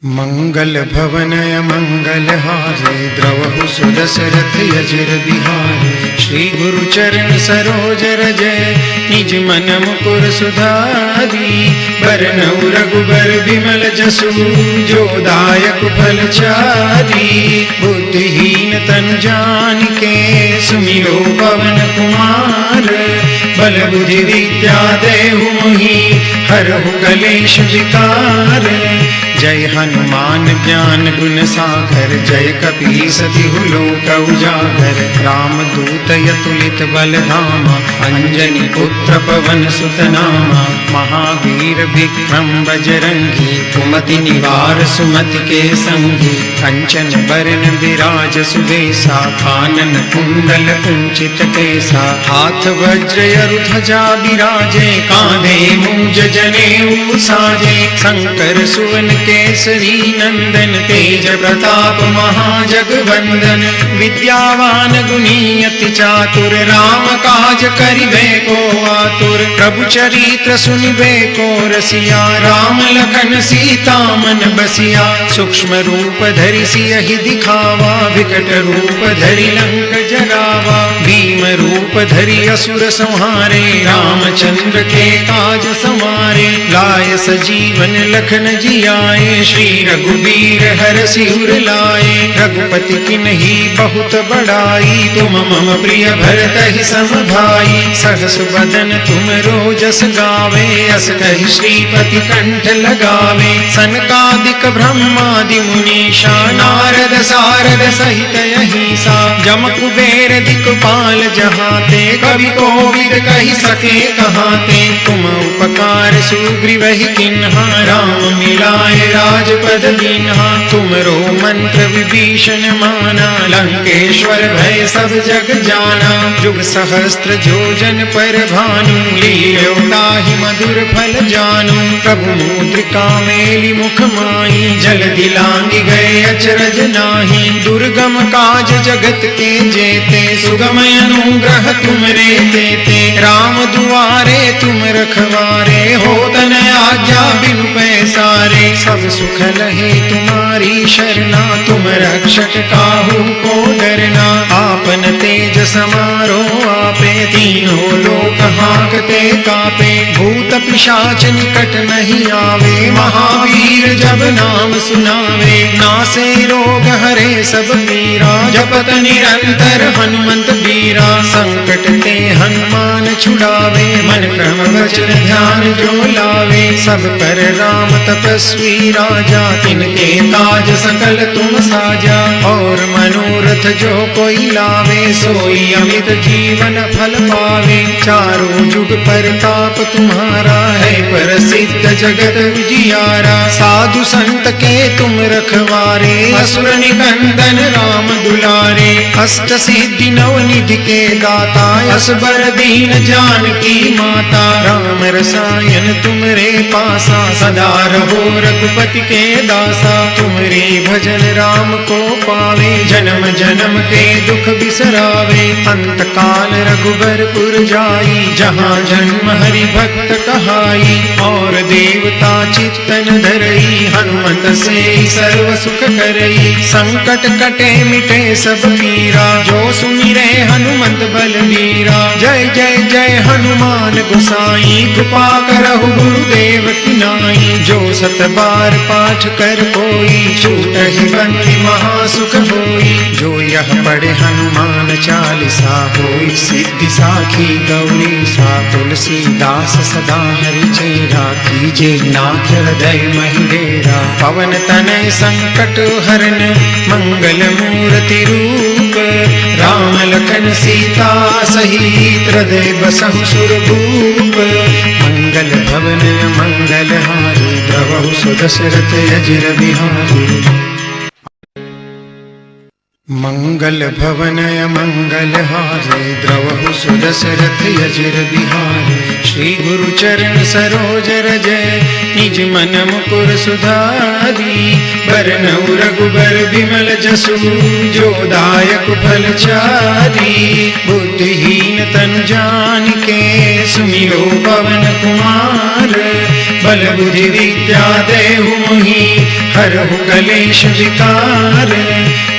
मंगल भवनय मंगलहारी द्रवहु सुदशरथ यजिर बिहारी। श्री गुरु चरण सरोज रजय निज मन मुकुर सुधारी। बरनउ रघुबर बिमल जसु जो दायक फल चारी। बुद्धिहीन तनु जानिके सुमिरो पवन कुमार। बल बुद्धि विद्या देहु मोहि हरहु कलेश विकार। जय हनुमान ज्ञान गुण सागर जय कपीस तिहु लोक उजागर। रामदूत अतुलित बल धामा अंजनी पुत्र पवन सुत नामा। महावीर विक्रम बजरंगी कुमति निवार सुमति के संगी। कंचन बरन विराज सुबेसा कानन कुंडल कुंचित केसा। हाथ वज्र ध्वजा बिराजे कांधे मूंज जनेऊ साजे। शंकर सुवन केसरी नंदन तेज प्रताप महाजगवंदन। विद्यावान गुणी अति चातुर राम काज करिबे को आतुर। प्रभु चरित्र सुनिबे को रसिया राम लखन सीता मन बसिया। सूक्ष्म रूप धरि सियहि दिखावा विकट रूप धरि लंक जरावा। भीम रूप धरि असुर संहारे रामचंद्र के काज समारे। लाय सजीवन लखन जियाए श्री रघुबीर हरषि उर लाए। रघुपति किन्ही बहुत बड़ाई तुम मम प्रिय भरतहि सम भाई। सहस बदन तुम रोजस गावे अस कहि श्रीपति कंठ लगावे। सनकादिक ब्रह्मादि मुनीषा नारद सारद सहित अहिसा। जम कुबेर दिक्पाल जहाते कवि कोविद कहि सके कहाते। तुम उपकार सुग्रीवहि किन्हा राम मिलाए राजपद दीन्हा। तुमरो मंत्र विभीषण माना लंकेश्वर भय सब जग जाना। जुग सहस्त्र जोजन पर भानु लील्यो ताहि मधुर फल जानू। प्रभु मुद्रिका मेलि मुख माई जल दिलांगी गए अचरज नाही। दुर्गम काज जगत के जेते सुगम अनुग्रह तुमरे तेते। राम दुआरे तुम रखवारे हो तन आज्ञा बिनु पैसारे। सब सुख लहे तुम्हारी शरणा तुम रक्षक काहू को डरना। आपन तेज समारो आपे तीनों लोक हांकते कापे। भूत पिशाच निकट नहीं आवे महावीर जब नाम सुनावे। नासे रोग हरे सब पीरा जपत निरंतर हनुमंत बीरा। संकट ते हनुमान छुड़ावे मन क्रम वचन ध्यान जो लावे। सब पर राम तपस्वी राजा तिनके काज सकल तुम साजा। और मनोरथ जो कोई लावे सोई अमित जीवन फल पावे। चारों जुग परताप तुम्हारा है प्रसिद्ध जगत उजियारा। साधु संत के तुम रखवारे असुर निकंदन राम दुलारे। अष्ट सिद्धि नव निधि के दाता असबर दीन जानकी माता। राम रसायन तुमरे पासा सदा रहो रघुपति के दासा। तुमरे भजन राम को पावे जन्म जन्म के दुख बिसरावे। अंत काल रघुबरपुर जाई जहाँ जन्म हरि भक्त कहाई। और देवता चित्तन धरई हनुमत से सर्व सुख करई। संकट कटे मिटे सब पीरा जो सुमिरे हनुमंत बलवीरा। जय जय जय हनुमान गोसाई कृपा करहु गुरुदेव की नाई। जो सत बार पाठ कर कोई छूटहि बंदी महासुख होई। जो यह पढ़े हनुमान चालीसा होई सिद्धि साखी गौरी सा। तुलसीदास सदा हरि चेरा कीजे नाथ हृदय महि डेरा। पवन तनय संकट हरन मंगल मूर्ति रूप। राम लखन सीता सहित हृदय बसहु सुरभूप। मंगल भवन मंगलहारी द्रवहु सुदशरथ यजिर बिहारी। मंगल भवनय मंगलहारी द्रवहु सुदशरथ यजिर बिहारी। श्री गुरु चरण सरोज रजय निज मन मुकुर सुधारी। बरनउ रघुबर बिमल जसु जो दायक फल चारी। बुद्धिहीन तनु जानिके सुमिरो पवन कुमार। बल बुद्धि विद्या देहु मोहि हरहु कलेश विकार।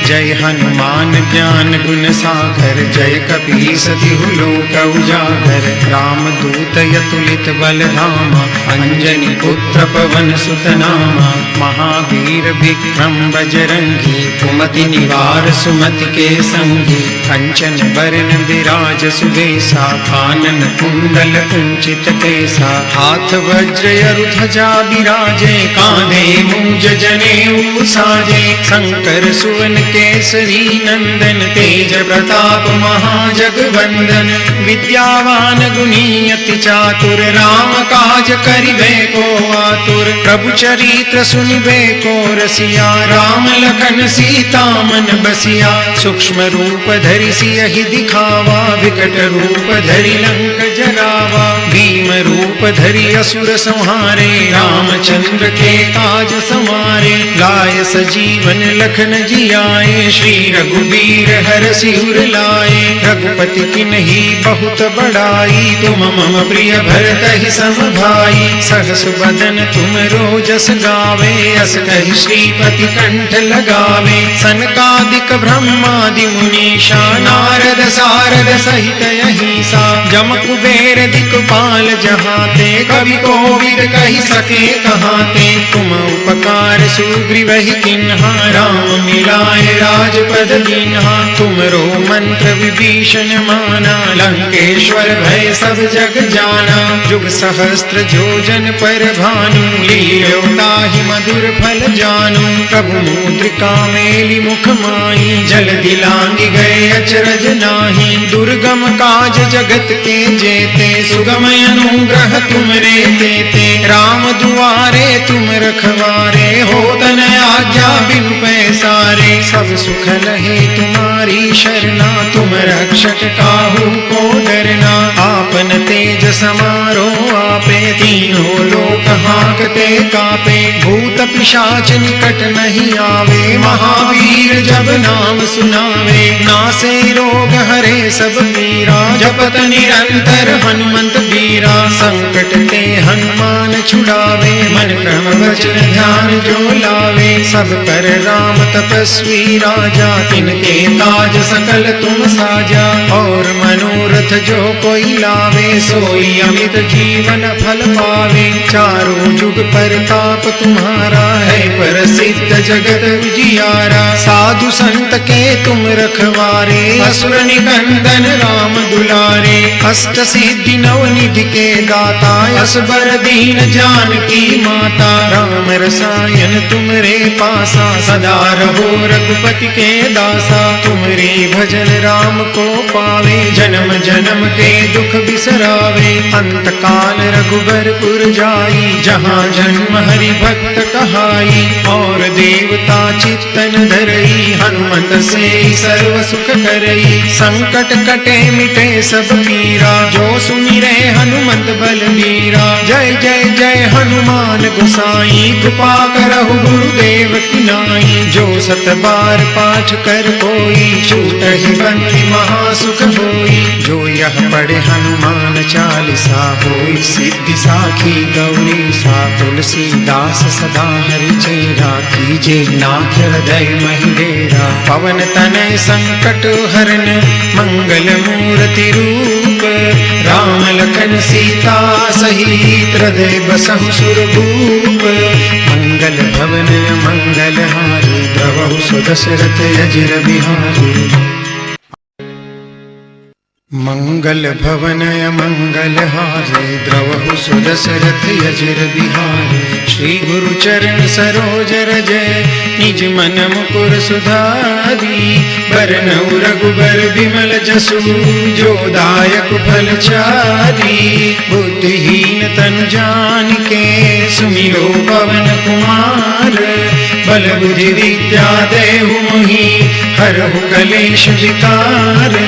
जय हनुमान ज्ञान गुण सागर, जय कपीस तिहु लोक उजागर। राम दूत अतुलित बल धामा, अंजनी पुत्र पवन सुत नामा। महावीर विक्रम बजरंगी, कुमति निवार सुमति के संगी। कंचन बरन विराज सुबेसा, कानन कुंडल कुंचित केसा। हाथ वज्र ध्वजा बिराजे, कांधे मूंज जनेऊ साजे। शंकर सुवन केसरी नंदन, तेज प्रताप महाजगवंदन। विद्यावान गुणी अति चातुर, राम काज करिबे को आतुर। प्रभु चरित्र सुनिबे को रसिया, राम लखन सीता मन बसिया। सूक्ष्म रूप धरि सियहि दिखावा, विकट रूप धरि लंक जरावा। भीम रूप धरि असुर संहारे, रामचंद्र के काज समारे। लाय सजीवन लखन जियाए, श्री रघुबीर हरषि उर लाए। रघुपति किन्ही बहुत बड़ाई, तुम मम प्रिय भरतहि सम भाई। सहस बदन तुम रोजस गावे, अस कहि श्रीपति कंठ लगावे। सनकादिक ब्रह्मादि मुनीषा, नारद सारद सहित अहिसा। जम कुबेर दिक्पाल जहाते, कवि कोविद कहि सके कहाते। तुम उपकार सुग्रीवहि किन्हा, राम मिलाए राजपद दीन्हा। तुमरो मंत्र विभीषण माना, लंकेश्वर भय सब जग जाना। जुग सहस्त्र जोजन पर भानु, लील्यो ताहि मधुर फल जानू। प्रभु मुद्रिका मेलि मुख माहि, जल दिलांगी गए अचरज नाही। दुर्गम काज जगत के जेते, सुगम अनुग्रह तुमरे तेते। राम दुआरे तुम रखवारे, होत न आज्ञा बिनु पैसारे। सब सुख लहे तुम्हारी शरणा, तुम रक्षक काहू को डरना। आपन तेज समारो आपे, तीनों लोक हांकते कापे। भूत पिशाच निकट नहीं आवे, महावीर जब नाम सुनावे। नासे रोग हरे सब पीरा, जपत निरंतर हनुमंत बीरा। संकट ते हनुमान छुड़ावे, मन क्रम वचन ध्यान जो लावे। सब पर राम तपस्वी राजा, तिनके काज सकल तुम साजा। और मनोरथ जो कोई लावे, सोई अमित जीवन फल पावे। चारों जुग परताप तुम्हारा है, प्रसिद्ध जगत उजियारा। साधु संत के तुम रखवारे, असुर निकंदन राम दुलारे। अष्ट सिद्धि नव निधि के दाता, असबर दीन जानकी माता। राम रसायन तुमरे पासा, सदा रहो रघुपति के दासा। तुमरे भजन राम को पावे, जन्म जन्म के दुख बिसरावे। अंत काल रघुबरपुर जाई, जहाँ जन्म हरि भक्त कहाई। और देवता चित्तन धरई, हनुमत से सर्व सुख करई। संकट कटे मिटे सब पीरा, जो सुमिरे हनुमत बलबीरा। जय जय जय हनुमान गोसाई, कृपा करहु गुरुदेव की नाई। जो सत बार पाठ कर कोई, छूटहि बंदी महासुख होई। जो यह पढ़े हनुमान चालीसा, होई सिद्धि साखी गौरीसा। तुलसीदास सदा हरि चेरा, कीजे नाथ हृदय महि डेरा। पवन तनय संकट हरन, मंगल मूर्ति रूप। राम लखन सीता सहित, हृदय बसहु सुरभूप। मंगल भवन मंगल हारी, द्रवहु सुदशरथ अजिर बिहारी। मंगल भवन मंगल हारे, द्रवहु सुदशरथ अजिर बिहारी। श्री गुरु चरण सरोज रजय, निज मन मुकुर सुधारी। बरनउँ रघुबर बिमल जसु, जो दायक फल चारी। बुद्धिहीन तनु जानिके, सुमिरो पवन कुमार। बल बुद्धि विद्या देहु मोहि, हरहु कलेश विकार।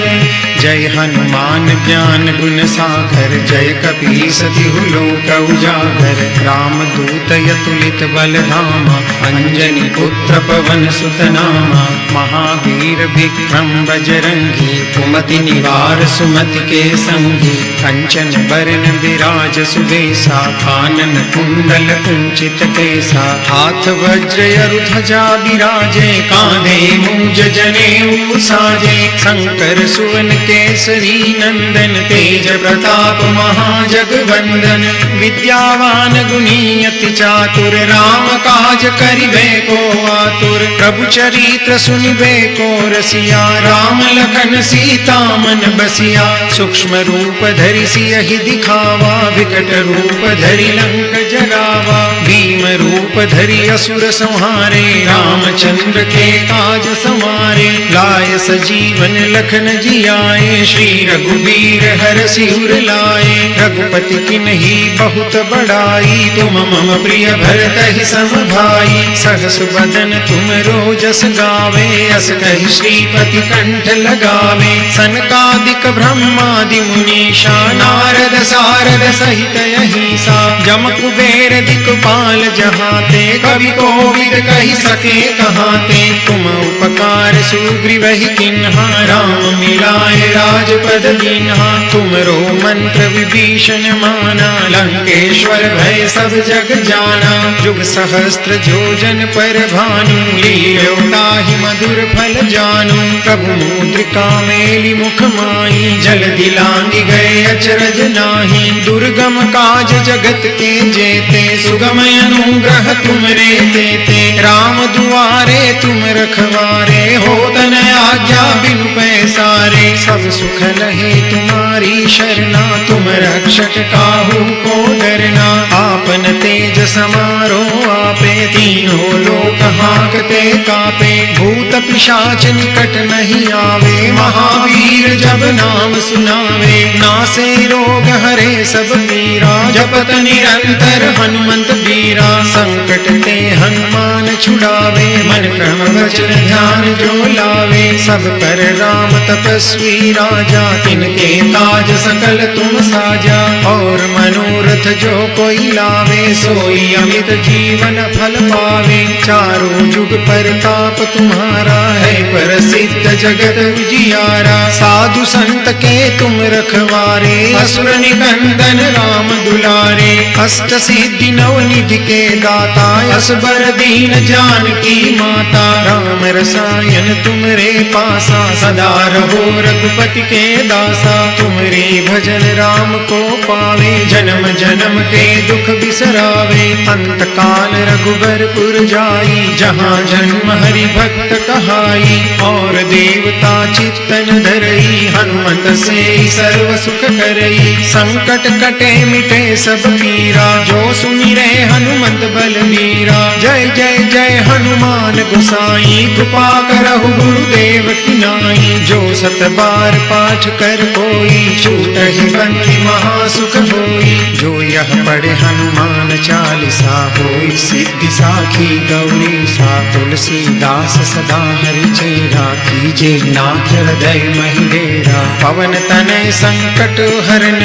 जय हनुमान ज्ञान गुण सागर, जय कपीस तिहु लोक उजागर। राम दूत अतुलित बल धामा, अंजनी पुत्र पवन सुत नामा। महावीर विक्रम बजरंगी, कुमति निवार सुमति के संगी। कंचन बरन विराज सुबेसा, कानन कुंडल कुंचित केसा। हाथ वज्र अरु ध्वजा बिराजे, कांधे मूंज जनेऊ साजे। शंकर सुवन केसरी नंदन, तेज प्रताप महाजगवंदन। विद्यावान गुणी अति चातुर, राम काज करिबे को आतुर। प्रभु चरित्र सुनिबे को रसिया, राम लखन सीता मन बसिया। सूक्ष्म रूप धरि सियहि दिखावा, विकट रूप धरि लंक जरावा। भीम रूप धरि असुर संहारे, रामचंद्र के काज समारे। लाय सजीवन लखन जियाए, श्री रघुबीर हरषि उर लाए। रघुपति किन्ही बहुत बड़ाई, तुम मम प्रिय भरतहि सम भाई। सहस बदन तुम रोजस गावे, अस कहि श्रीपति कंठ लगावे। सनकादिक ब्रह्मादि मुनीषा, नारद सारद सहित अहिसा। जम कुबेर दिक्पाल जहाते, कवि कोविद कहि सके कहाते। तुम उपकार सुग्रीवहि किन्हा, राम मिलाए राजपद दीन्हा। तुमरो मंत्र विभीषण माना, लंकेश्वर भय सब जग जाना। जुग सहस्त्र जोजन पर भानु, लील्यो ताहि मधुर फल जानू। प्रभु मुद्रिका मेलि मुख माहि, जल्दी लांघि गए अचरज नाही। दुर्गम काज जगत के जेते, सुगम अनुग्रह तुमरे तेते। राम दुआरे तुम रखवारे, होत न आज्ञा बिनु पैसारे। सब सुख लहे तुम्हारी शरणा, तुम रक्षक काहू को डरना। आपन तेज समारो आपे, तीनों लोक हांकते कापे। भूत पिशाच निकट नहीं आवे, महावीर जब नाम सुनावे। नासे रोग हरे सब पीरा, जपत निरंतर हनुमंत बीरा। संकट ते हनुमान छुड़ावे, मन क्रम वचन ध्यान जो लावे। सब पर राम तपस्वी राजा, तिनके काज सकल तुम साजा। और मनोरथ जो कोई लावे, सोई अमित जीवन फल पावे। चारों जुग परताप तुम्हारा है, प्रसिद्ध जगत उजियारा। साधु संत के तुम रखवारे, असुर निकंदन राम दुलारे। अष्ट सिद्धि नव निधि के दाता, असबर दीन जानकी माता। राम रसायन तुमरे पासा, सदा रहो रघुपति के दासा। तुमरे भजन राम को पावे, जन्म जन्म के दुख बिसरावे। अंत काल रघुबरपुर जाई, जहाँ जन्म हरि भक्त कहाई। और देवता चित्तन धरई, हनुमत से सर्व सुख करई। संकट कटे मिटे सब पीरा, जो सुमिरे हनुमंत बलबीरा। जय जय जय हनुमान गोसाई, कृपा करहु गुरुदेव की नाई। जो सत बार पाठ कर कोई, छूटहि बंदी महासुख होई। जो यह पढ़े हनुमान चालीसा, होई सिद्धि साखी गौरीसा। तुलसीदास सदा हरि चेरा, कीजे नाथ हृदय महि डेरा। पवन तनय संकट हरन,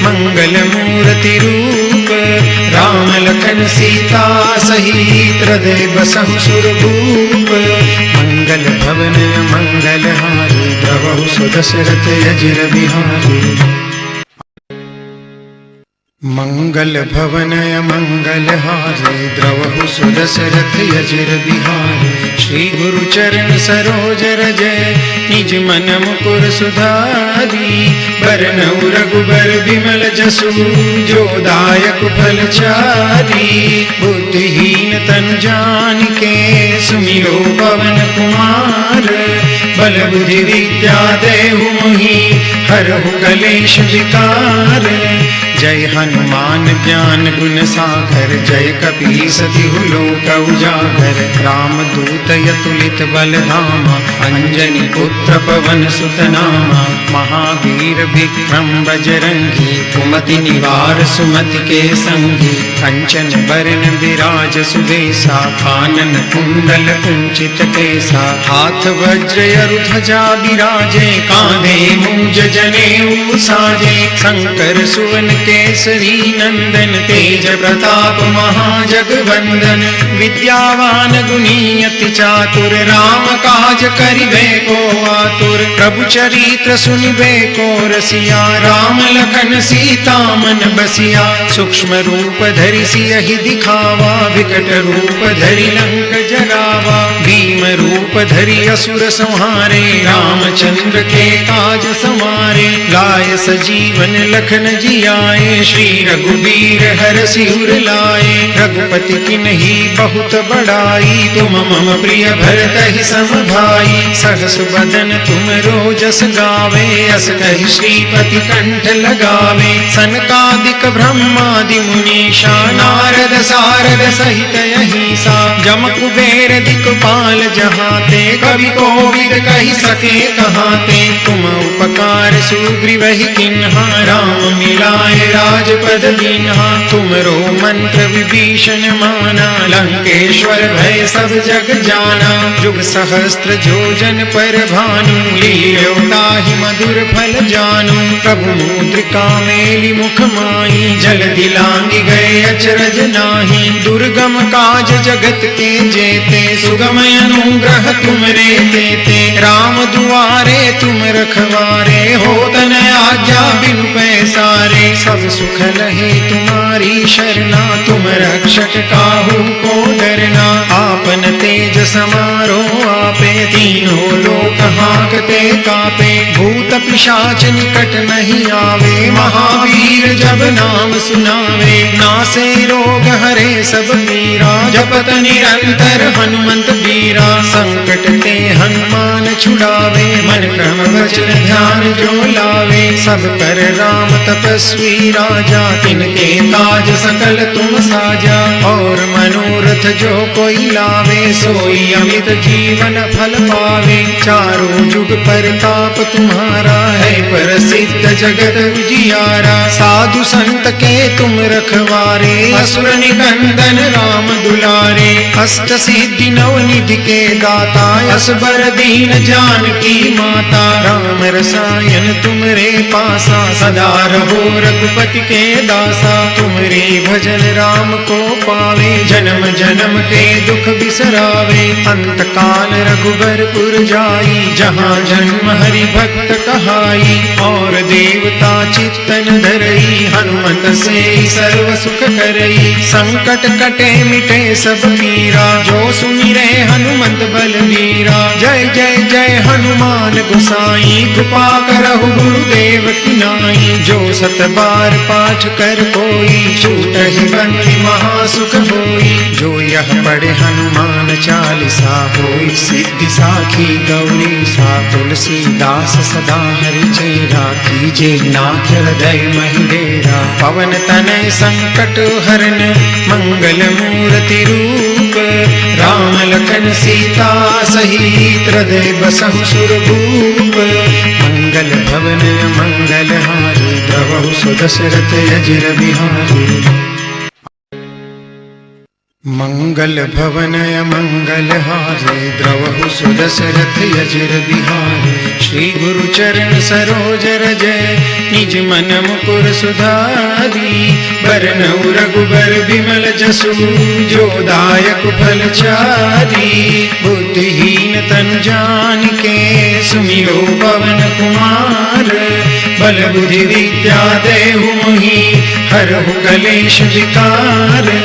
मंगल मूर्ति रूप। राम लखन सीता सहित, हृदय बसहु सुरभूप। मंगल भवन मंगल हारी, द्रवहु सुदशरथ अजिर बिहारी। मंगल भवन मंगल हारी, द्रवहु सुदशरथ अजिर बिहारी। श्री गुरु चरण सरोज रज, निज मन मुकुर सुधारी। बरनउँ रघुबर बिमल जसु, जो दायक फल चारी। बुद्धिहीन तनु जानिके, सुमिरो पवन कुमार। बल बुद्धि विद्या देहु मोहि, हरहु कलेश विकार। जय हनुमान ज्ञान गुण सागर, जय कपीस तिहु लोक उजागर। राम दूत अतुलित बल धामा, अंजनी पुत्र पवन सुत नामा। महावीर विक्रम बजरंगी, कुमति निवार सुमति के संगी। कंचन बरन विराज सुबेसा, कानन कुंडल कुंचित केसा। हाथ वज्र अरु ध्वजा बिराजे, कांधे मूंज जनेऊ साजे। शंकर सुवन केसरी नंदन, तेज प्रताप महाजगवंदन। विद्यावान गुणी अति चातुर, राम काज करिबे को आतुर। प्रभु चरित्र सुनिबे को रसिया, राम लखन सीता मन बसिया। सूक्ष्म रूप धरि सियहि दिखावा, विकट रूप धरि लंक जरावा। भीम रूप धरि असुर संहारे, रामचंद्र के काज समारे। लाय सजीवन लखन जियाए, श्री रघुबीर हरषि उर लाए। रघुपति किन्ही बहुत बड़ाई, तुम मम प्रिय भरतहि सम भाई। सहस बदन तुम रोजस गावे, अस कहि श्रीपति कंठ लगावे। सनकादिक ब्रह्मादि मुनीषा, नारद सारद सहित अहिसा। जम कुबेर दिक्पाल जहाते, कवि कोविद कहि सके कहाते। तुम उपकार सुग्रीवहि किन्हा, राम मिलाए राजपद दीन्हा। तुमरो मंत्र विभीषण माना, लंकेश्वर भय सब जग जाना। जुग सहस्त्र जोजन पर भानु, लील्यो ताहि मधुर फल जानू। प्रभु मुद्रिका मेलि मुख माहि, जल दिलांगी गए अचरज नाही। दुर्गम काज जगत के जेते, सुगम अनुग्रह तुमरे तेते। राम दुआरे तुम रखवारे, होत न आज्ञा बिनु पैसारे। सब सुख लहे तुम्हारी शरणा, तुम रक्षक काहू को डरना। आपन तेज समारो आपे, तीनों लोक हांकते कापे। भूत पिशाच निकट नहीं आवे, महावीर जब नाम सुनावे। नासे रोग हरे सब पीरा, जपत निरंतर हनुमंत बीरा। संकट ते हनुमान छुड़ावे, मन क्रम वचन ध्यान जो लावे। सब पर राम तपस्वी राजा, तिनके काज सकल तुम साजा। और मनोरथ जो कोई लावे, सोई अमित जीवन फल पावे। चारों जुग परताप तुम्हारा है, प्रसिद्ध जगत उजियारा। साधु संत के तुम रखवारे, असुर निकंदन राम दुलारे। अष्ट सिद्धि नवनिधि के दाता, असबर दीन जानकी माता। राम रसायन तुमरे पासा, सदा रहो रघुपति के दासा। तुमरे भजन राम को पावे, जन्म जन्म के दुख बिसरावे। अंत काल रघुबरपुर जाई, जहाँ जन्म हरि भक्त कहाई। और देवता चित्तन धरई, हनुमत से सर्व सुख करई। संकट कटे मिटे सब पीरा, जो सुमिरे हनुमंत बलवीरा। जय जय जय हनुमान गोसाई, कृपा करहु गुरुदेव की नाई। जो सत बार पाठ कर कोई, छूटहि बंदी महासुख होई। जो यह पढ़े हनुमान चालीसा, होई सिद्धि साखी गौरी सा। तुलसीदास सदा हरि चेरा, कीजे नाथ हृदय महि डेरा। पवन तनय संकट हरन, मंगल मूर्ति रूप। राम लखन सीता सहित, हृदय बसहु सुरभूप। मंगल भवन मंगल हारी, द्रवहु सुदशरथ अजिर बिहारी। मंगल भवन मंगल हारे, द्रवहु सुदशरथ अजिर बिहारी। श्री गुरु चरण सरोज रजय, निज मन मुकुर सुधारी। बरनउँ रघुबर बिमल जसु, जो दायक फल चारी। बुद्धिहीन तनु जानिके, सुमिरो पवन कुमार। बल बुद्धि विद्या देहु मोहि, हरहु कलेश विकार।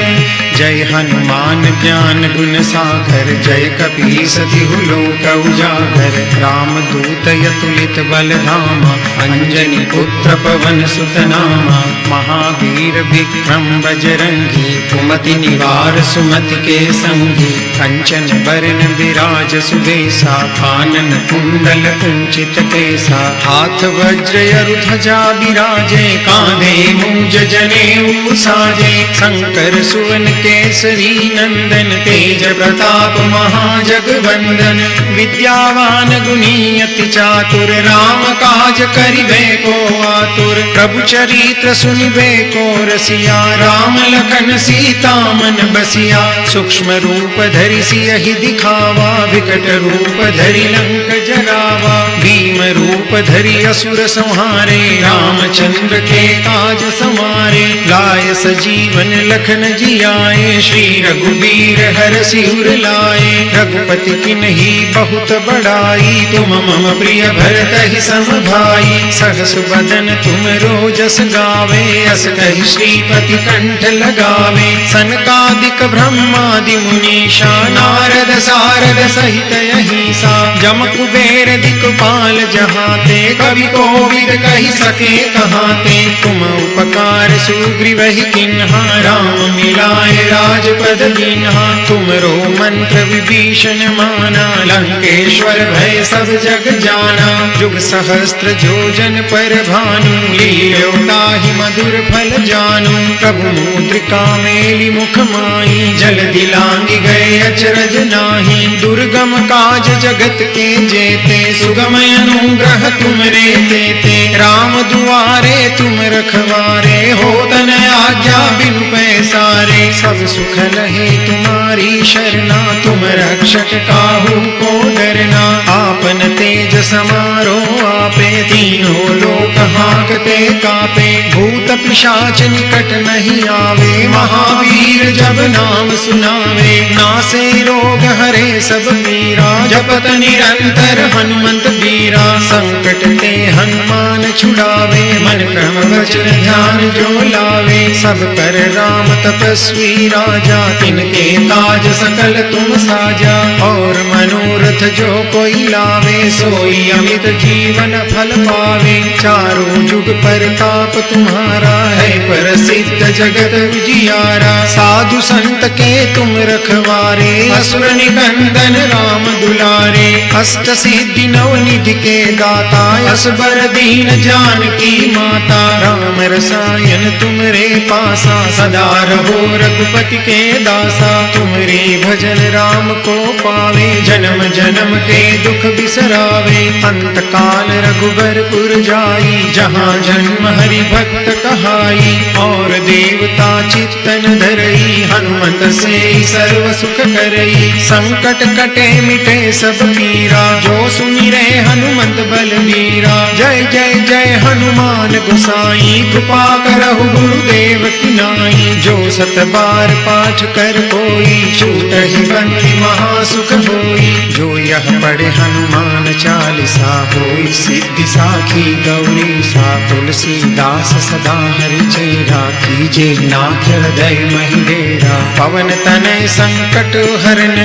जय हनुमान ज्ञान गुण सागर, जय कपीस तिहु लोक उजागर। राम दूत अतुलित बल धामा, अंजनी पुत्र पवन सुत नामा। महावीर विक्रम बजरंगी, कुमति निवार सुमति के संगी। कंचन बरन विराज सुबे सुबेसा, कानन कुंडल कुंचित केसा, हाथ वज्र अरु ध्वजा बिराजे, कांधे मूंज जनेऊ साजे, शंकर सुवन केसरी नंदन, तेज प्रताप महाजगवंदन, विद्यावान गुणी अति चातुर, राम काज करिबे को आतुर, प्रभु चरित्र सुनिबे को रसिया, राम लखन सीता मन बसिया, सूक्ष्म रूप धरि सियहि दिखावा, विकट रूप धरि लंक जरावा, भीम रूप धरि असुर संहारे, रामचंद्र के काज समारे, लाय सजीवन लखन जियाए, श्री रघुबीर हरषि उर लाए, रघुपति किन्ही बहुत बड़ाई, तुम मम प्रिय भरतहि सम भाई, सहस बदन तुम रोजस गावे, अस कहि श्रीपति कंठ लगावे, सनकादिक ब्रह्मादि मुनीषा, नारद सारद सहित अहिसा, जम कुबेर दिक्पाल जहाते, कवि कोविद कहि सके कहाते, तुम उपकार सुग्रीवहि किन्हा, राम मिलाए राजपद दीन्हा, तुमरो मंत्र विभीषण माना, लंकेश्वर भय सब जग जाना, जुग सहस्त्र जोजन पर भानु, लील्यो ताहि मधुर फल जानू, प्रभु मुद्रिका मेलि मुख माही, जल दिलांगी गए अचरज नाही, दुर्गम काज जगत के जेते, सुगम अनुग्रह तुमरे तेते, राम दुआरे तुम रखवारे, होत न आज्ञा बिनु पैसारे, सब सुख लहे तुम्हारी शरणा, तुम रक्षक काहू को डरना, आपन तेज समारो आपे, तीनों लोक हांकते कापे, भूत पिशाच निकट नहीं आवे, महावीर जब नाम सुनावे, नासे रोग हरे सब पीरा, जपत निरंतर हनुमंत बीरा, संकट ते हनुमान छुड़ावे, मन क्रम वचन ध्यान जो लावे, सब पर राम तपस्वी राजा, तिनके काज सकल तुम साजा, और मनोरथ जो कोई लावे, सोई अमित जीवन फल पावे, चारों जुग परताप तुम्हारा है, प्रसिद्ध जगत उजियारा, साधु संत के तुम रखवारे, असुर निकंदन राम दुलारे, अष्ट सिद्धि नव निधि के दाता, असबर दीन जानकी माता, राम रसायन तुमरे पासा, सदा रहो रघुपति के दासा, तुमरे भजन राम को पावे, जन्म जन्म के दुख बिसरावे, अंत काल रघुबरपुर जाई, जहाँ जन्म हरि भक्त कहाई, और देवता चित्तन धरई, हनुमत से सर्व सुख करई, संकट कटे मिटे सब पीरा, जो सुमिरे हनुमंत बलबीरा, जय जय जय हनुमान गोसाई, कृपा करहु गुरुदेव की नाई, जो सत बार पाठ कर कोई, छूटहि बंदी महासुख होई, जो यह पढ़े हनुमान चालीसा, होई सिद्धि साखी गौरी सा, तुलसीदास सदा हरि चेरा, कीजे नाथ हृदय महि डेरा, पवन तनय संकट हरन,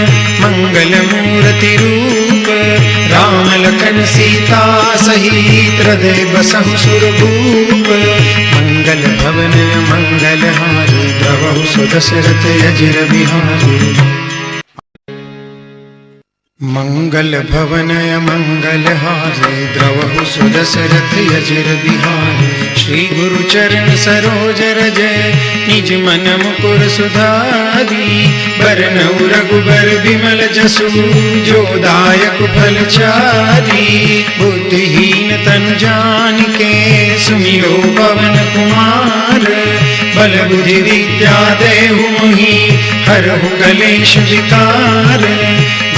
मंगल मूर्ति रूप, राम लखन सीता सहित, हृदय बसहु सुरभूप, मंगल भवन मंगल हारी, द्रवहु सुदशरथ अजिर बिहारी, मंगल भवन मंगल हारी, द्रवहु सुदशरथ अजिर बिहारी, श्री गुरु चरण सरोज रज, निज मन मुकुर सुधारी, बरनउँ रघुबर बिमल जसु, जो दायक फल चारी, बुद्धिहीन तनु जानिके, सुमिरो पवन कुमार, बल बुद्धि विद्या देहु मोहि, हरहु कलेश विकार,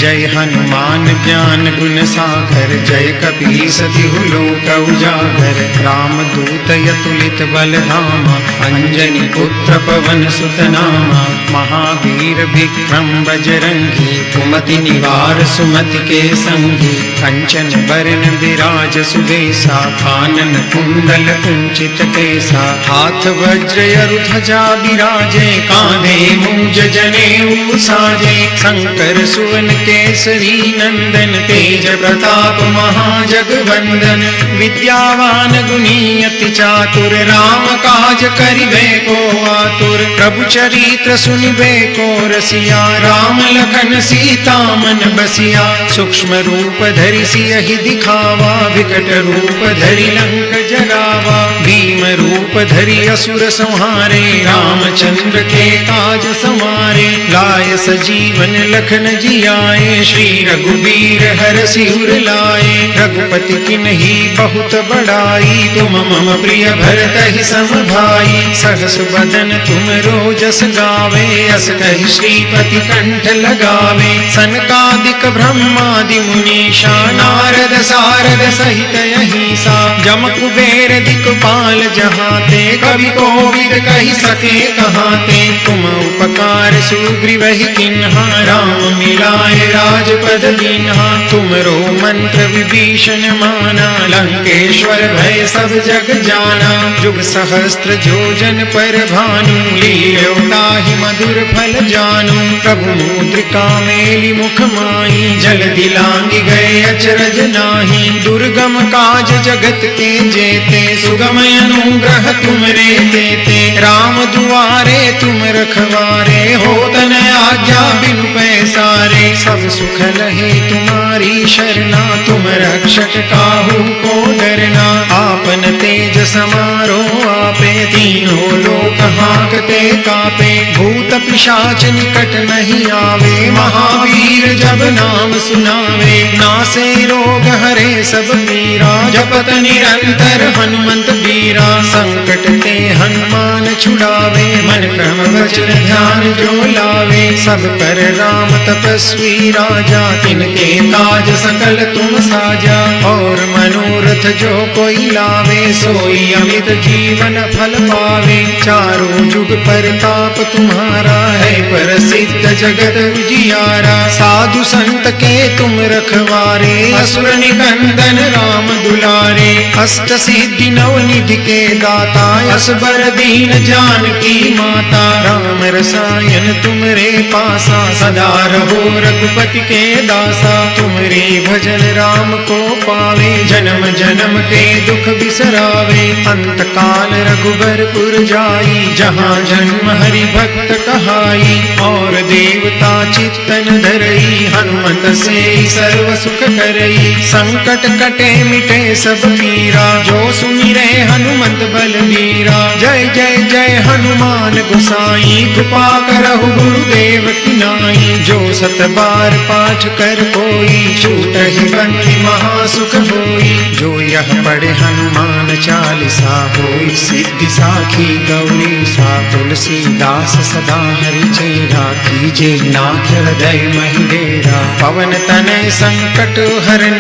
जय हनुमान ज्ञान गुण सागर, जय कपीस तिहु लोक उजागर, राम दूत अतुलित बल धामा, अंजनी पुत्र पवन सुत नामा, महावीर विक्रम बजरंगी, कुमति निवार सुमति के संगी, कंचन बरन विराज सुबेसा, कानन कुंडल कुंचित केसा, हाथ वज्र अरु ध्वजा बिराजे, कांधे मूंज जनेऊ साजे, शंकर सुवन केसरी नंदन, तेज प्रताप महाजगवंदन, विद्यावान गुणी अति चातुर, राम काज करिबे को आतुर, प्रभु चरित्र सुनिबे को रसिया, राम लखन लखन सीता मन बसिया सूक्ष्म रूप धरि सियहि दिखावा विकट रूप धरि लंक जरावा भीम रूप धरि असुर संहारे रामचंद्र के काज समारे लाय सजीवन लखन जियाए श्री रघुबीर हर सिर लाए रघुपति किन्ही बहुत बड़ाई तुम मम प्रिय भरत ही सम भाई सहस बदन तुम रोजस गावे अस कहि श्रीपति कंठ लगावे सनकादिक ब्रह्मादि मुनीषा नारद सारद सहित अहिंसा जम कुबेर दिक्पाल जहाते कवि कोविद कहि सके कहाते तुम उपकार सुग्रीव ही किन्हा राम मिलाए राजपद दीन्हा तुमरो मंत्र विभीषण माना लंकेश्वर भय सब जग जाना जुग सहस्त्र जोजन पर भानु लील्योताहि मधुर फल जानू प्रभु मुद्रिका मेलि मुख माई जल दिलांगी गए अचरज नाही दुर्गम काज जगत के जेते सुगम अनुग्रह तुमरे देते राम दुआरे तुम रखवारे हो तन आज्ञा बिनु पैसारे सब सुख लहे तुम्हारी शरणा तुम रक्षक काहू को डरना आपन तेज समारो आपे तीनों लोक हांकते कापे भूत पिशाच निकट नहीं आवे महावीर जब नाम सुनावे नासे रोग हरे सब पीरा जपत निरंतर हनुमंत बीरा संकट ते हनुमान छुड़ावे मन क्रम वचन ध्यान जो लावे सब पर राम तपस्वी राजा तिनके काज सकल तुम साजा और मनोरथ जो कोई लावे सोई अमित जीवन फल पावे चारों जुग परताप तुम्हारा है प्रसिद्ध जगत उजियारा साधु संत के तुम रखवारे असुर निकंदन राम दुलारे अष्ट सिद्धि नव निधि के दाता असबर दीन जानकी माता राम रसायन तुमरे पासा सदा रहो रघुपति के दासा तुमरे भजन राम को पावे जन्म जन्म के दुख बिसरावे अंत काल रघुबरपुर जाई जहाँ जन्म हरि भक्त कहाई और देवता चित्तन धरई हनुमत से सर्व सुख करई संकट कटे मिटे सब पीरा जो सुमिरे हनुमत बलवीरा जय जय जय हनुमान गोसाई कृपा करहु गुरुदेव की नाई जो सत बार पाठ कर कोई छूटहि बंदी महासुख होई जो यह पढ़े हनुमान चालीसा होई सिद्धि साखी गौरी सा तुलसीदास सदा हरि चेरा कीजे नाथ हृदय महि डेरा पवन तनय संकट हरन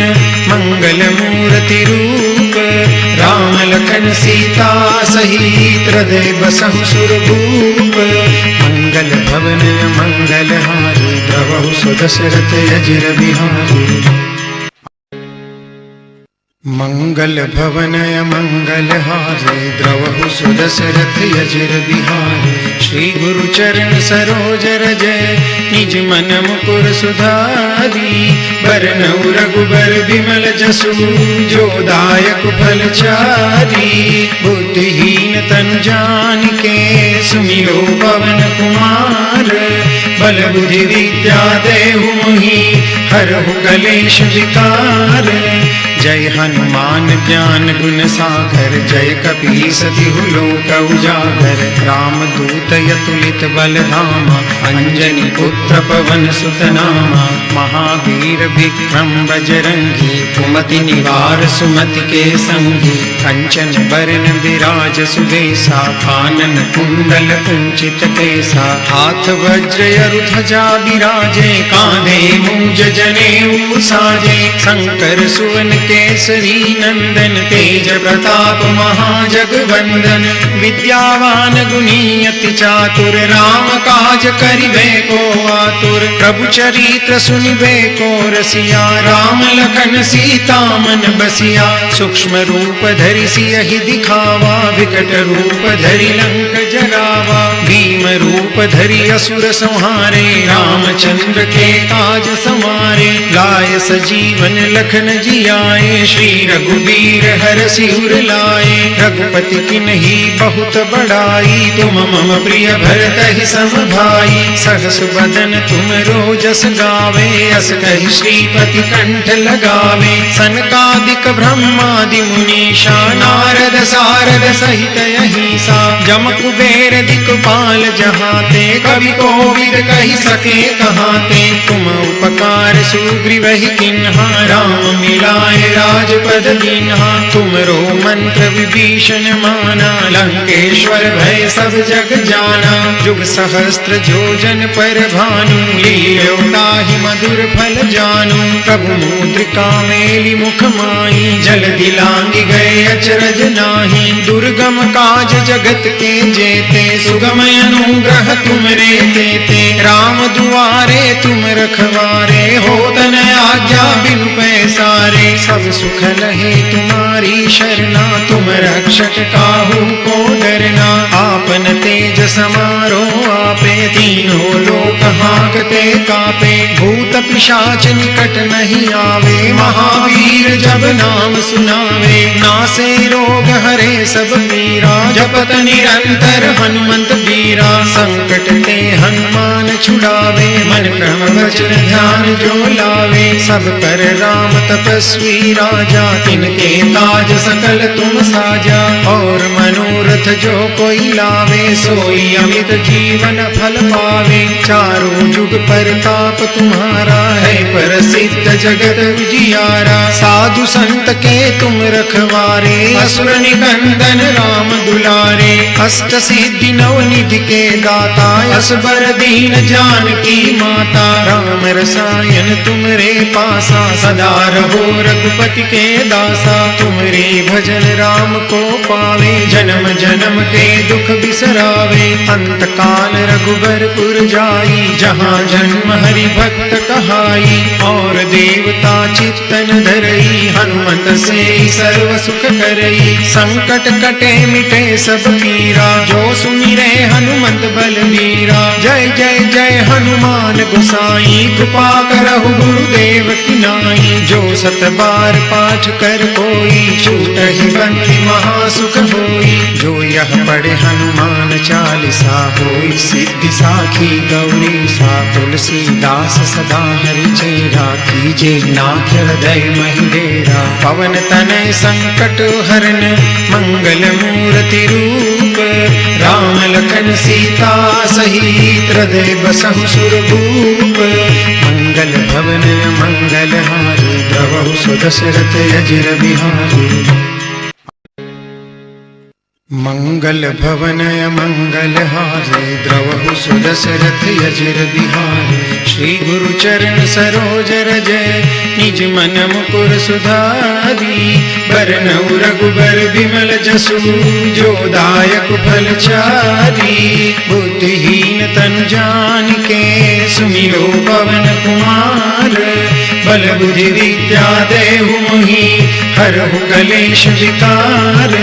मंगल मूर्ति रूप राम लखन सीता सहित हृदय बसहु सुरभूप मंगल भवन मंगल हारी द्रवहु सुदशरथ अजिर बिहारी मंगल भवन मंगल हारे द्रवहु सुदशरथ अजिर बिहारी श्री गुरु चरण सरोज रज निज मन मुकुर सुधारी बरनउँ रघुबर बिमल जसु जो दायक फल चारी बुद्धिहीन तनु जानिके सुमिरो पवन कुमार बल बुद्धि विद्या देहु मोहि हरहु कलेश विकार जय हनुमान ज्ञान गुण सागर जय कपीस तिहु लोक उजागर राम दूत अतुलित बल धामा अंजनी पुत्र पवन सुत नामा महावीर विक्रम बजरंगी कुमति निवार सुमति के संगी कंचन बरन विराज सुबेसा कानन कुंडल कुंचित केसा हाथ वज्र ध्वजा विराजे कांधे मूंज जनेऊ साजे शंकर सुवन केसरी नंदन तेज प्रताप महाजगवंदन विद्यावान गुणी अति चातुर राम काज करिबे को आतुर प्रभु चरित्र सुनिबे को रसिया राम लखन सीता मन बसिया सूक्ष्म रूप धरि सियहि दिखावा विकट रूप धरि लंक जरावा भीम रूप धरि असुर संहारे रामचंद्र के काज समारे लाय सजीवन लखन जियाए, श्री रघुबीर हर सिर लाए। रघुपति किन्ही बहुत बड़ाई, तुम मम प्रिय भरत सम भाई। सहस बदन तुम रोजस गावे, अस कहि श्रीपति कंठ लगावे। सनकादिक ब्रह्मादि मुनीषा, नारद सारद सहित अहिसा। जम कुबेर दिक्पाल जहाते, कवि कोविद कहि सके कहाते। तुम उपकार सुग्रीवहि किन्हा, राम मिलाए राजपद दीन्हा। तुमरो मंत्र विभीषण माना, लंकेश्वर भय सब जग जाना। जुग सहस्त्र जोजन पर भानु, लील्यो ताहि मधुर फल जानू। प्रभु मुद्रिका मेलि मुख माही, जल दिलांगी गए अचरज नाही। दुर्गम काज जगत के जेते, सुगम अनुग्रह तुमरे तेते। राम दुआरे तुम रखवारे, होत न आज्ञा बिनु पैसारे। सब सुख लहे तुम्हारी शरणा, तुम रक्षक काहू को डरना। आपन तेज समारो आपे, तीनों लोक हांकते कापे। भूत पिशाच निकट नहीं आवे, महावीर जब नाम सुनावे। नासे रोग हरे सब पीरा, जपत निरंतर हनुमंत बीरा। संकट ते हनुमान छुड़ावे, मन क्रम वचन ध्यान जो लावे। सब पर राम तपस्वी राजा, तिनके काज सकल तुम साजा। और मनोरथ जो कोई लावे, सोई अमित जीवन फल पावे। चारों जुग परताप तुम्हारा है, प्रसिद्ध जगत उजियारा। साधु संत के तुम रखवारे, असुर निकंदन राम दुलारे। अष्ट सिद्धि नवनिधि के दाता, असबर दीन जानकी माता। राम रसायन तुमरे पासा, सदा रहो रघुपति के दासा। तुमरे भजन राम को पावे, जन्म जन्म के दुख बिसरावे। अंत काल रघुबरपुर जाई, जहाँ जन्म हरि भक्त कहाई। और देवता चित्तन धरई, हनुमत से सर्व सुख करई। संकट कटे मिटे सब पीरा, जो सुमिरे हनुमत बलबीरा। जय जय जय हनुमान गोसाई, कृपा करहु गुरुदेव की नाई। जो सत बार पाठ कर कोई, छूटहि बंदी महासुख होई। जो यह पढ़े हनुमान चालीसा, होई सिद्धि साखी गौरी सा। तुलसीदास सदा हरि चेरा, कीजे नाथ हृदय महि डेरा। पवन तनय संकट हरन, मंगल मूर्ति रूप। राम लखन सीता सहित, हृदय बसहु सुरभूप। मंगल भवन मंगल हारी, द्रवहु सुदशरथ अजिर बिहारी। मंगल भवन मंगल हारे, द्रवहु सुदशरथ अजिर बिहारी। श्री गुरु चरण सरोज रज, निज मन मुकुर सुधारी। बरनउँ रघुबर बिमल जसु, जो दायक फल चारी। बुद्धिहीन तनु जानिके, सुमिरो पवन कुमार। बल बुद्धि विद्या देहु मोहि, हरहु कलेश विकार।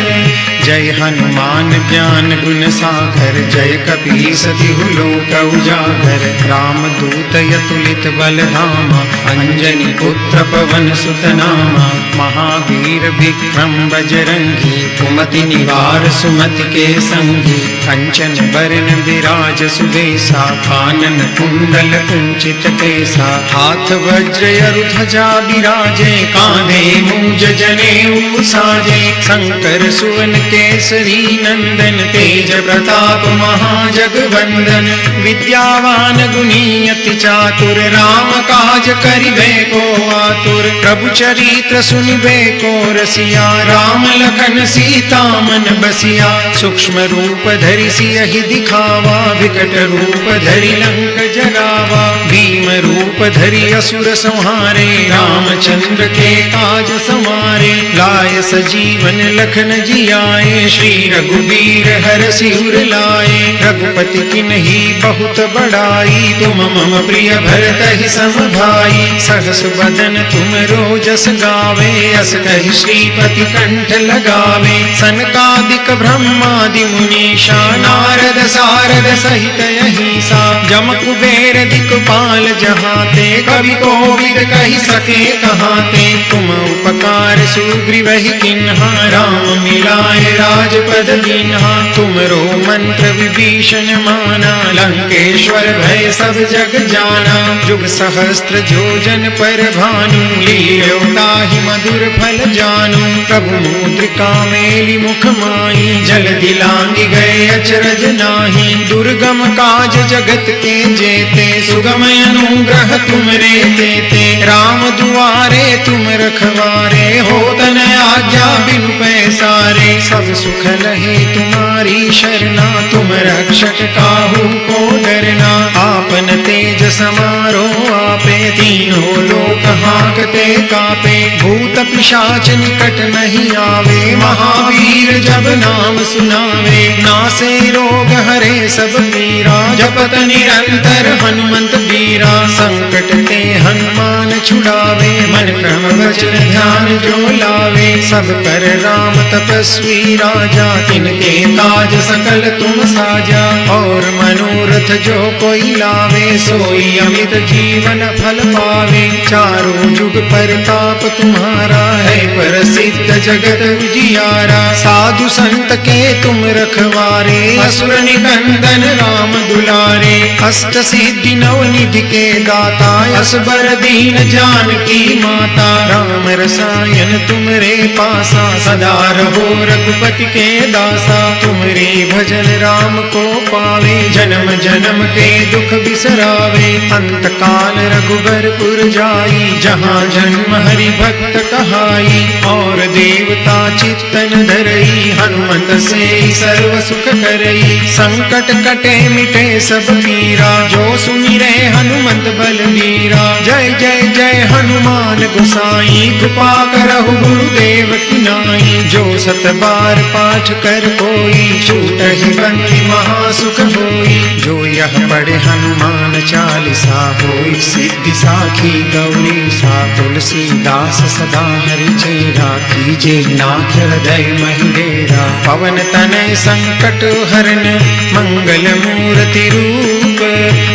जय हनुमान ज्ञान गुण सागर, जय कपीस तिहु लोक उजागर। राम दूत अतुलित बल धामा, अंजनी पुत्र पवन सुत नामा। महावीर विक्रम बजरंगी, कुमति निवार सुमति के संगी। कंचन बरन विराज सुबेसा, कानन कुंडल कुंचित केसा। हाथ वज्र अरु ध्वजा बिराजे, कांधे मूंज जनेऊ साजे। शंकर सुवन केसरी नंदन, तेज प्रताप महाजगवंदन। विद्यावान गुणी अति चातुर, राम काज करिबे को आतुर। प्रभु चरित्र सुनिबे को रसिया, राम लखन सीता मन बसिया। सूक्ष्म रूप धरि सियहि दिखावा, विकट रूप धरि लंक जरावा। भीम रूप धरि असुर संहारे, रामचंद्र के काज समारे। लाय सजीवन लखन जियाए, श्री रघुबीर हर सिर लाए। रघुपति किन्ही बहुत बड़ाई, तुम मम प्रिय भरत सम भाई। सहस बदन तुम रोजस गावे, अस कहि श्रीपति कंठ लगावे। सनकादिक ब्रह्मादि मुनीषा, नारद सारद सहित अहिसा। जम कुबेर दिक्पाल जहाते, कवि कोविद कही सके कहाते। तुम उपकार सुग्रीव ही किन्हा, राम मिलाए राजपद दीन्हा। तुमरो मंत्र विभीषण माना, लंकेश्वर भय सब जग जाना। जुग सहस्त्र जोजन पर भानु, लील्यो ताहि मधुर फल जानू। प्रभु मुद्रिका मेली मुख माई, जल दिलांगी गए अचरज नाही। दुर्गम काज जगत के जेते, सुगम अनुग्रह तुम रे देते। राम दुआरे तुम रखवारे, हो तन आज्ञा बिनु पैसारे। सब सुख लहे तुम्हारी शरणा, तुम रक्षक काहू को डरना। आपन तेज समारो आपे, तीनों लोक हांकते कापे। भूत पिशाच निकट नहीं आवे, महावीर जब नाम सुनावे। नासे रोग हरे सब पीरा, जपत निरंतर हनुमंत बीरा। संकट ते हनुमान छुड़ावे, मन क्रम वचन ध्यान जो लावे। सब पर राम तपस्वी राजा, तिनके काज सकल तुम साजा। और मनोरथ जो कोई लावे, सोई अमित जीवन फल पावे। चारों जुग परताप तुम्हारा है, प्रसिद्ध जगत उजियारा। साधु संत के तुम रखवारे, असुर निकंदन राम दुलारे। अष्ट सिद्धि नव निधि के दाता, असबर दीन जानकी माता। राम रसायन तुमरे पासा, सदा रहो रघुपति के दासा। तुमरे भजन राम को पावे, जन्म जन्म के दुख बिसरावे। अंत काल रघुबरपुर जाई, जहाँ जन्म हरि भक्त कहाई। और देवता चित्तन धरई, हनुमत से सर्व सुख करई। संकट कटे मिटे सब पीरा, जो सुमिरे हनुमंत बलबीरा। जय जय जय हनुमान गोसाई, कृपा करहु गुरुदेव की नाई। जो सत बार पाठ कर कोई, छूटहि बंदी महासुख होई। जो यह पढ़े हनुमान चालीसा, होई सिद्धि साखी गौरी सा। तुलसीदास सदा हरि चेरा, कीजे नाथ हृदय महि डेरा। पवन तनय संकट हरन, मंगल मूर्ति रूप।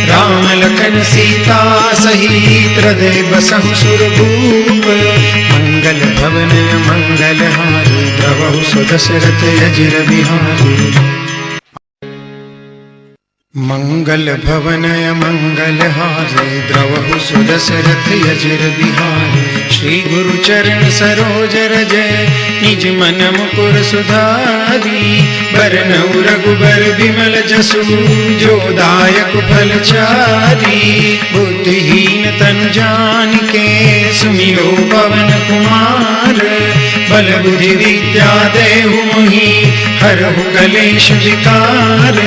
राम लखन सीता सहित, हृदय बसहु सुरभूप। मंगल भवन मंगल हारी, द्रवहु सुदशरथ अजिर बिहारी। मंगल भवन मंगल हारे, द्रवहु सुदशरथ अजिर बिहारी। श्री गुरु चरण सरोज रज, निज मन मुकुर सुधारी। बरनउँ रघुबर बिमल जसु, जो दायक फल चारी। बुद्धिहीन तनु जानिके, सुमिरो पवन कुमार। बल बुद्धि विद्या देहु मोहि, हरहु कलेश विकार।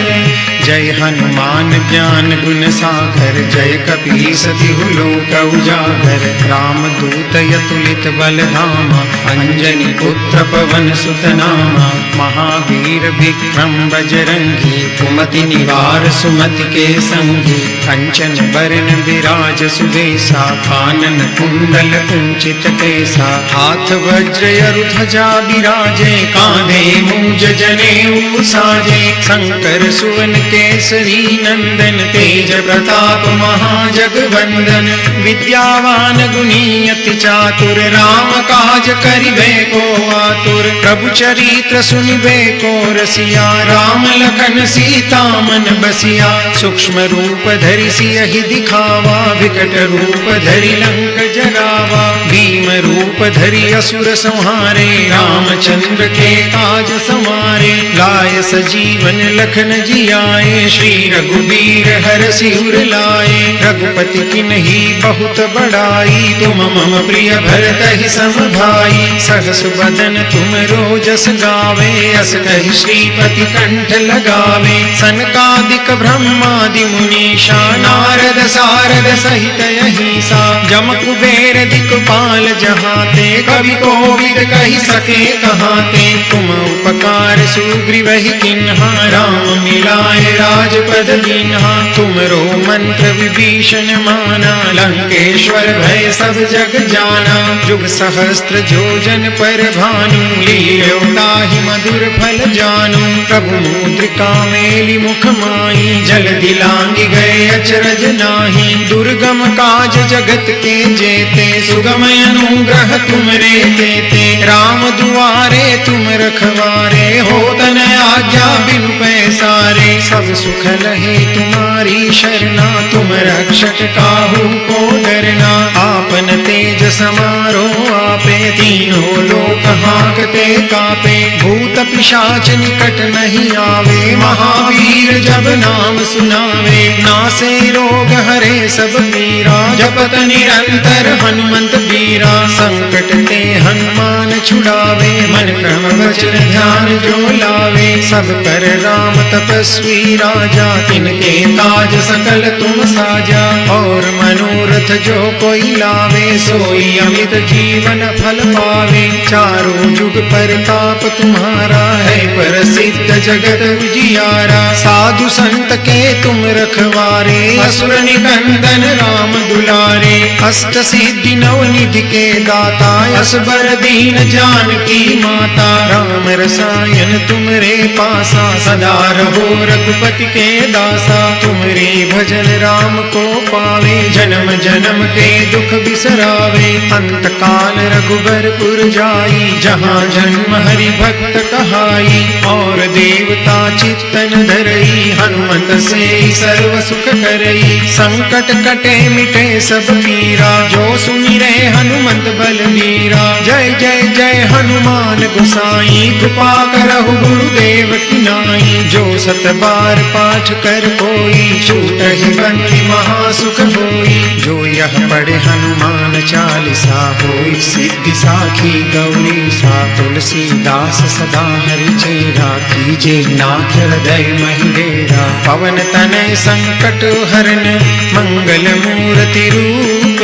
जय हनुमान ज्ञान गुण सागर, जय कपीस तिहु लोक उजागर। राम दूत अतुलित बल धामा, अंजनी पुत्र पवन सुत नामा। महावीर विक्रम बजरंगी, कुमति निवार सुमति के संगी। कंचन बरन विराज सुबेसा, कानन कुंडल कुंचित केसा। हाथ वज्र अरु ध्वजा बिराजे, कांधे मूंज जनेऊ साजे। शंकर सुवन केसरी नंदन, तेज प्रताप महाजगवंदन। विद्यावान गुणी अति चातुर, राम काज करिबे को आतुर। प्रभु चरित्र सुनिबे को रसिया, राम लखन सीता मन बसिया। सूक्ष्म रूप धरि सियहि दिखावा, विकट रूप धरि लंक जरावा। भीम रूप धरि असुर संहारे, रामचंद्र के काज समारे। लाय सजीवन लखन जियाए, श्री रघुबीर हरषि उर लाए। रघुपति किन्ही बहुत बड़ाई, तुम मम प्रिय भरतहि सम भाई। सहस बदन तुम रोजस गावे, अस कहि श्रीपति कंठ लगावे। सनकादिक ब्रह्मादि मुनीषा, नारद सारद सहित अहिसा। जम कुबेर दिक्पाल जहाते, कवि कोविद कहि सके कहाते। तुम उपकार सुग्रीव ही किन्हा, राम मिलाए राजपद दीन्हा। तुमरो मंत्र विभीषण माना, लंकेश्वर भय सब जग जाना। जुग सहस्त्र जोजन पर भानु, लील्यो ताहि मधुर फल जानू। प्रभु मुद्रिका मेलि मुख माही, जल दिलांगी गए अचरज नाही। दुर्गम काज जगत के जेते, सुगम अनुग्रह तुमरे तेते। राम दुआरे तुम रखवारे, हो तन आज्ञा बिनु पैसारे। सब सुख लहे तुम्हारी शरणा, तुम रक्षक काहू को डरना। आपन तेज समारो आपे, तीनों लोक हांकते कापे। भूत पिशाच निकट नहीं आवे, महावीर जब नाम सुनावे। नासे रोग हरे सब पीरा, जपत निरंतर हनुमंत बीरा। संकट ते हनुमान छुड़ावे, मन क्रम वचन ध्यान जो लावे। सब कर राम तपस्वी राजा, तिनके काज सकल तुम साजा। और मनोरथ जो कोई लावे, सोई अमित जीवन फल पावे। चारों जुग परताप तुम्हारा है, प्रसिद्ध जगत उजियारा। साधु संत के तुम रखवारे, असुर निकंदन राम दुलारे। अष्ट सिद्धि नव निधि के दाता, असबर दीन जानकी माता। राम रसायन तुमरे पासा, सदा रहो रघुपति के दासा। तुमरे भजन राम को पावे, जन्म जन्म के दुख बिसरावे। अंत काल रघुबरपुर जाई, जहाँ जन्म हरि भक्त कहाई। और देवता चित्तन धरई, हनुमत से सर्व सुख करई। संकट कटे मिटे सब पीरा, जो सुनि रहे हनुमंत बलबीरा। जय जय जय हनुमान गोसाई, कृपा करहु गुरुदेव की नाई। जो सत बार पाठ कर कोई, छूटहि बंदी महासुख होई। जो यह पढ़े हनुमान चालीसा, होई सिद्धि साखी गौरी सा। तुलसीदास सदा हरि चेरा, कीजे नाथ हृदय महि डेरा। पवन तनय संकट हरन, मंगल मूर्ति रूप।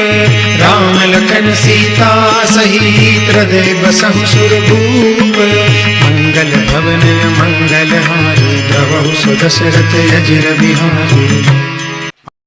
राम लखन सीता सहित, हृदय बसहु सुरभूप। मंगल भवन मंगल हारी, द्रवहु सुदशरथ अजर बिहारी।